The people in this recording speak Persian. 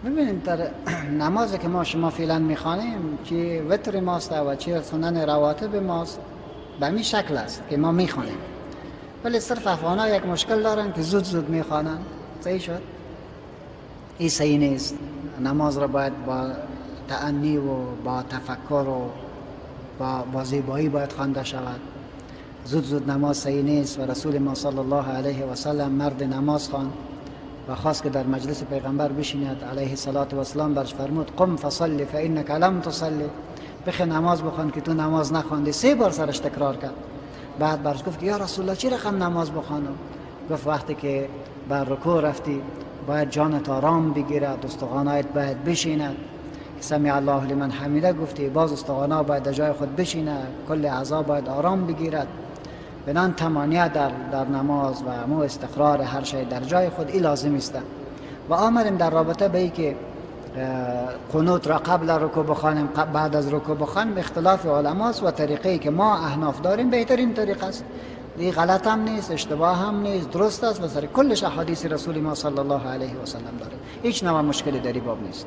ببینید در نمازی که شما فعلا میخوانیم که وتر ماست و چه سنن رواتب ماست به همین شکل است که ما میخوانیم، ولی صرف افغان ها یک مشکل دارن که زود زود میخوانن. صحیح شد؟ این صحیح نیست. نماز را باید با تأنی و با تفکر و با زیبایی باید خوانده شود. زود زود نماز صحیح نیست و رسول ما صلی الله علیه و سلم مرد نماز خواند و خواست که در مجلس پیغمبر بشیند علیه الصلاة و السلام، برش فرمود قم فصلی فانک لم تصلی، بخی نماز بخوان که تو نماز نخواندی. 3 بار سرش تکرار کرد. بعد برش گفت یا رسول الله چی رقم نماز بخوانم؟ گفت وقتی که بر رکوع رفتی باید جانت آرام بگیرد، استخوانایت باید بشیند، سمع الله لمن حمیده گفتی، باز استخوانا باید در جای خود بشینه، کل اعضا باید آرام بگیرد. بنان تمانیت در نماز و مو استقرار هر شی در جای خود این لازم است. و آمدیم در رابطه به ای که قنوت را قبل رکوع بخوانیم بعد از رکوع بخوانیم، اختلاف علماست و طریقی که ما احناف داریم بهترین طریقه است. این غلط هم نیست، اشتباه هم نیست، درست است و سر کلش احادیث رسول ما صلی الله علیه و سلم داره. هیچ نوع مشکلی در این باب نیست.